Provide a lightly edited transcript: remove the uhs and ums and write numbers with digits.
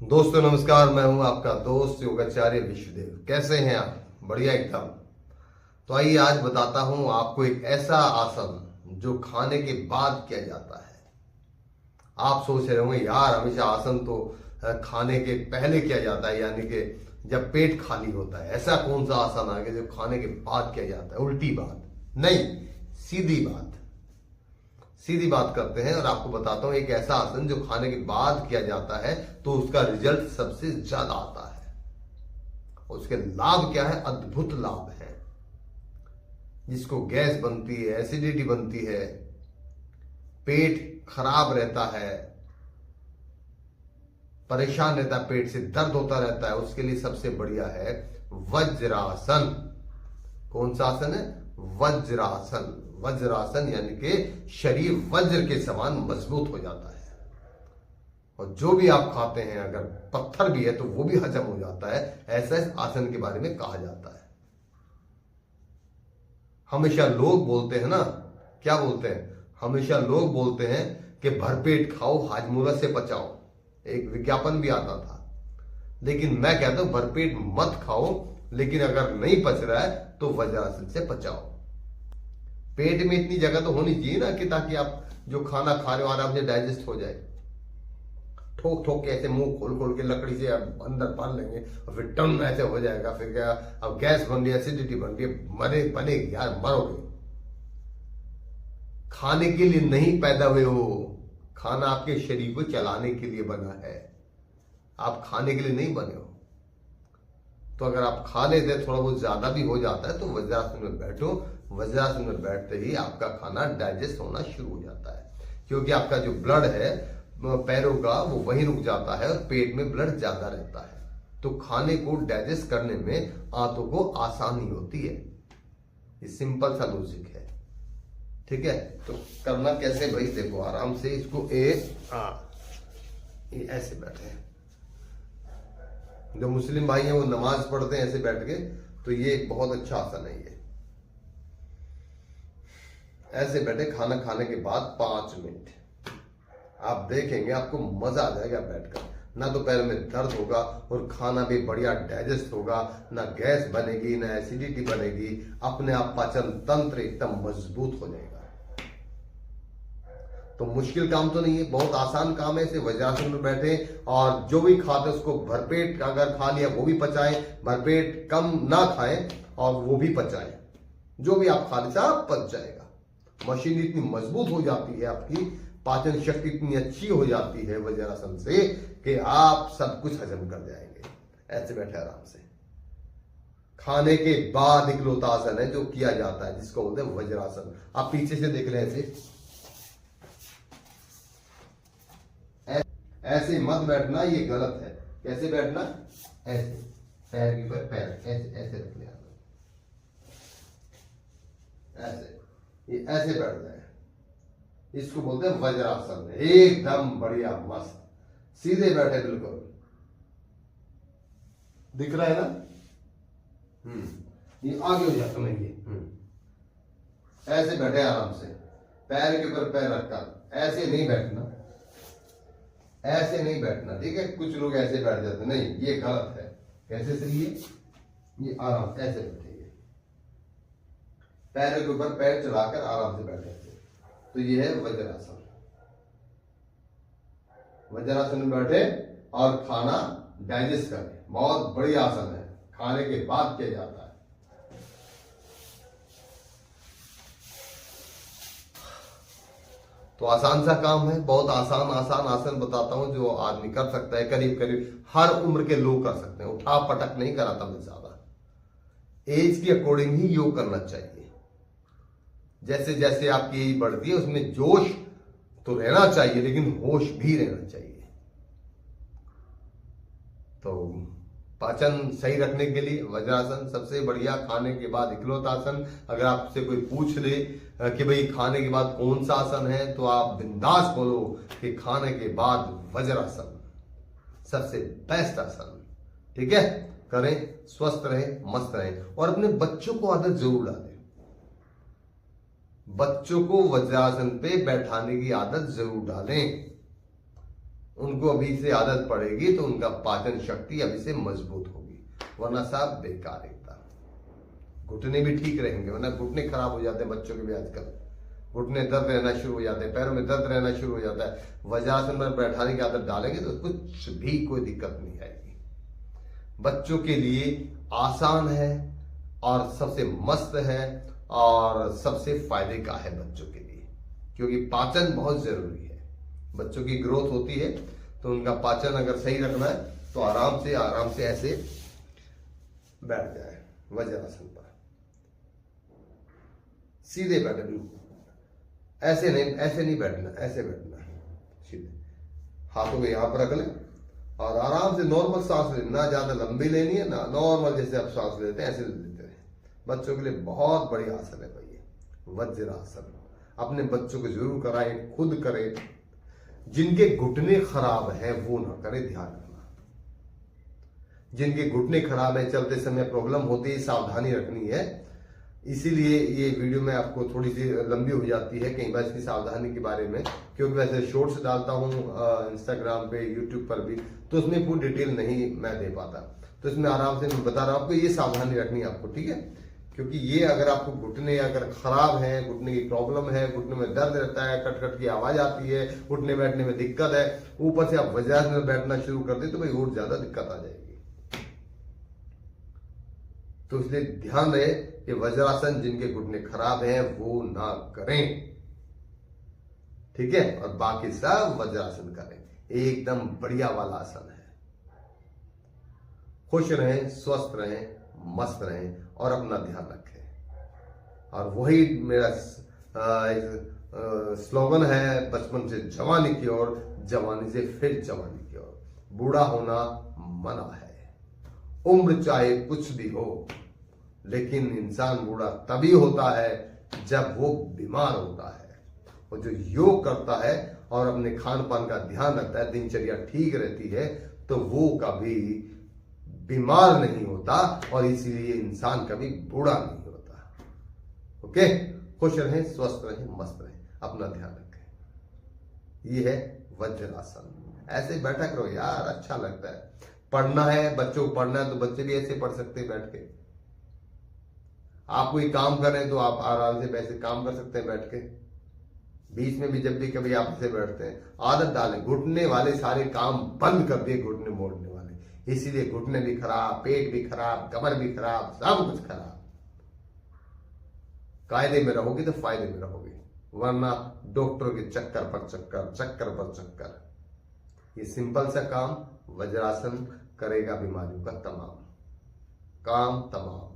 दोस्तों नमस्कार, मैं हूं आपका दोस्त योगाचार्य विश्वदेव। कैसे हैं आप? बढ़िया एकदम। तो आइए आज बताता हूं आपको एक ऐसा आसन जो खाने के बाद किया जाता है। आप सोच रहे होंगे यार हमेशा आसन तो खाने के पहले किया जाता है, यानी कि जब पेट खाली होता है। ऐसा कौन सा आसन आ गया जो खाने के बाद किया जाता है? उल्टी बात नहीं, सीधी बात। सीधी बात करते हैं और आपको बताता हूं एक ऐसा आसन जो खाने के बाद किया जाता है तो उसका रिजल्ट सबसे ज्यादा आता है। उसके लाभ क्या है? अद्भुत लाभ है। जिसको गैस बनती है, एसिडिटी बनती है, पेट खराब रहता है, परेशान रहता है, पेट से दर्द होता रहता है, उसके लिए सबसे बढ़िया है वज्रासन। कौन सा आसन है? वज्रासन। वज्रासन यानी कि शरीर वज्र के समान मजबूत हो जाता है और जो भी आप खाते हैं अगर पत्थर भी है तो वो भी हजम हो जाता है। ऐसा इस आसन के बारे में कहा जाता है। हमेशा लोग बोलते हैं ना, क्या बोलते हैं? हमेशा लोग बोलते हैं कि भरपेट खाओ, हाजमोला से बचाओ। एक विज्ञापन भी आता था। लेकिन मैं कहता हूं भरपेट मत खाओ, लेकिन अगर नहीं पच रहा है तो वज्रासन से बचाओ। पेट में इतनी जगह तो होनी चाहिए ना कि ताकि आप जो खाना खा रहे हो आराम से डाइजेस्ट हो जाए। ठोक ठोक के ऐसे मुंह खोल खोल के लकड़ी से अंदर पाल लेंगे और फिर टन ऐसे हो जाएगा। फिर क्या? अब गैस बन रही है, एसिडिटी बन रही है, मरे बनेगी यार, मरोगे। खाने के लिए नहीं पैदा हुए हो। खाना आपके शरीर को चलाने के लिए बना है, आप खाने के लिए नहीं बने हो। तो अगर आप खा लेते थोड़ा बहुत ज्यादा भी हो जाता है तो वज्रासन में बैठो। वज्रासन में बैठते ही आपका खाना डाइजेस्ट होना शुरू हो जाता है, क्योंकि आपका जो ब्लड है पैरों का वो वहीं रुक जाता है और पेट में ब्लड ज्यादा रहता है। तो खाने को डाइजेस्ट करने में आंतों को आसानी होती है। ये सिंपल सा लॉजिक है, ठीक है? तो करना कैसे भाई? देखो आराम से इसको ये ऐसे बैठे। जो मुस्लिम भाई हैं वो नमाज पढ़ते हैं ऐसे बैठ के, तो ये एक बहुत अच्छा आसन है। ये ऐसे बैठे खाना खाने के बाद 5 मिनट आप देखेंगे आपको मजा आ जाएगा बैठकर। ना तो पैर में दर्द होगा और खाना भी बढ़िया डाइजेस्ट होगा, ना गैस बनेगी, ना एसिडिटी बनेगी। अपने आप पाचन तंत्र एकदम मजबूत हो जाएगा। तो मुश्किल काम तो नहीं है, बहुत आसान काम है। इसे वज्रासन में बैठे और जो भी खाते उसको भरपेट अगर खा लिया वो भी पचाएं, भरपेट कम ना खाएं और वो भी पचाएं। जो भी आप खा ले सब पच जाएगा। मशीन इतनी मजबूत हो जाती है, आपकी पाचन शक्ति इतनी अच्छी हो जाती है वज्रासन से कि आप सब कुछ हजम कर जाएंगे। ऐसे बैठे आराम से। खाने के बाद इकलौता आसन है जो किया जाता है, जिसको बोलते हैं वज्रासन। आप पीछे से देख रहे हैं ऐसे मत बैठना, ये गलत है। कैसे बैठना? ऐसे पैर के ऊपर पैर ऐसे ऐसे रख लिया, ऐसे ये ऐसे बैठ जाए। इसको बोलते हैं वज्रासन। एकदम बढ़िया मस्त सीधे बैठे, बिल्कुल दिख रहा है ना? ये आगे हो जाता मैं ये ऐसे बैठे आराम से, पैर के ऊपर पैर रखकर। ऐसे नहीं बैठना, ऐसे नहीं बैठना, ठीक है? कुछ लोग ऐसे बैठ जाते, नहीं, ये गलत है। कैसे सही है? ये आराम ऐसे बैठेंगे, पैरों के ऊपर पैर चलाकर आराम से बैठे। तो ये है वज्रासन। वज्रासन में बैठे और खाना डाइजेस्ट करें। बहुत बढ़िया आसन है, खाने के बाद किया जाता है। तो आसान सा काम है, बहुत आसान आसन बताता हूं जो आदमी कर सकता है। करीब करीब हर उम्र के लोग कर सकते हैं। उठा पटक नहीं कराता मैं ज्यादा। एज के अकॉर्डिंग ही योग करना चाहिए। जैसे जैसे आपकी एज बढ़ती है उसमें जोश तो रहना चाहिए, लेकिन होश भी रहना चाहिए। तो पाचन सही रखने के लिए वज्रासन सबसे बढ़िया। खाने के बाद इकलौता आसन। अगर आपसे कोई पूछ ले कि भाई खाने के बाद कौन सा आसन है, तो आप बिंदास बोलो कि खाने के बाद वज्रासन सबसे बेस्ट आसन। ठीक है? करें, स्वस्थ रहें, मस्त रहें और अपने बच्चों को आदत जरूर डालें। बच्चों को वज्रासन पे बैठाने की आदत जरूर डालें। उनको अभी से आदत पड़ेगी तो उनका पाचन शक्ति अभी से मजबूत होगी, वरना साहब बेकार एकदम। घुटने भी ठीक रहेंगे, वरना घुटने खराब हो जाते हैं बच्चों के भी आजकल। घुटने दर्द रहना शुरू हो जाते हैं, पैरों में दर्द रहना शुरू हो जाता है। वज्रासन पर बैठाने की आदत डालेंगे तो कुछ भी कोई दिक्कत नहीं आएगी। बच्चों के लिए आसान है और सबसे मस्त है और सबसे फायदे का है बच्चों के लिए, क्योंकि पाचन बहुत जरूरी है। बच्चों की ग्रोथ होती है तो उनका पाचन अगर सही रखना है तो आराम से ऐसे बैठ जाए वज्रासन पर, सीधे बैठे, बिल्कुल ऐसे नहीं बैठना, ऐसे बैठना है सीधे। हाथों को यहां पर रख लें और आराम से नॉर्मल सांस लेना, ना ज्यादा लंबी लेनी है ना नॉर्मल जैसे आप सांस लेते हैं ऐसे लेते रहे। बच्चों के लिए बहुत बढ़िया आसन है भाई वज्रासन। अपने बच्चों को जरूर कराएं, खुद करें। जिनके घुटने खराब हैं वो ना करें, ध्यान रखना। जिनके घुटने खराब है, चलते समय प्रॉब्लम होती है, सावधानी रखनी है। इसीलिए ये वीडियो में आपको थोड़ी सी लंबी हो जाती है कई बार इसकी सावधानी के बारे में, क्योंकि वैसे शॉर्ट्स डालता हूँ इंस्टाग्राम पे, यूट्यूब पर भी, तो उसमें पूरी डिटेल नहीं मैं दे पाता। तो इसमें आराम से मैं बता रहा हूँ आपको, ये सावधानी रखनी है आपको, ठीक है। क्योंकि ये अगर आपको घुटने अगर खराब है, घुटने की प्रॉब्लम है, घुटने में दर्द रहता है, कट कट की आवाज आती है, उठने बैठने में दिक्कत है, ऊपर से आप वज्रासन में बैठना शुरू कर दे तो भाई और ज्यादा दिक्कत आ जाएगी। तो इसलिए ध्यान रहे कि वज्रासन जिनके घुटने खराब हैं वो ना करें, ठीक है। और बाकी सब वज्रासन करें, एकदम बढ़िया वाला आसन है। खुश रहें, स्वस्थ रहें, मस्त रहें और अपना ध्यान रखें। और वही मेरा स्लोगन है, बचपन से जवानी की ओर, जवानी से फिर जवानी की ओर। बूढ़ा होना मना है, उम्र चाहे कुछ भी हो, लेकिन इंसान बूढ़ा तभी होता है जब वो बीमार होता है। और जो योग करता है और अपने खान पान का ध्यान रखता है, दिनचर्या ठीक रहती है, तो वो कभी बीमार नहीं होता और इसीलिए इंसान कभी बूढ़ा नहीं होता। ओके, खुश रहें, स्वस्थ रहें, मस्त रहें, अपना ध्यान रखें। ये है वज्रासन। ऐसे बैठा करो यार, अच्छा लगता है। पढ़ना है, बच्चों को पढ़ना है तो बच्चे भी ऐसे पढ़ सकते हैं बैठ के। आप कोई काम कर रहे हैं तो आप आराम से वैसे काम कर सकते हैं बैठ के। बीच में भी जब भी कभी आप ऐसे बैठते हैं, आदत डालें। घुटने वाले सारे काम बंद कर दिए, घुटने मोड़ने वाले। इसीलिए घुटने भी खराब, पेट भी खराब, कमर भी खराब, सब कुछ खराब। कायदे में रहोगे तो फायदे में रहोगे, वरना डॉक्टर के चक्कर पर चक्कर, चक्कर पर चक्कर। ये सिंपल सा काम वज्रासन करेगा बीमारियों का तमाम काम तमाम।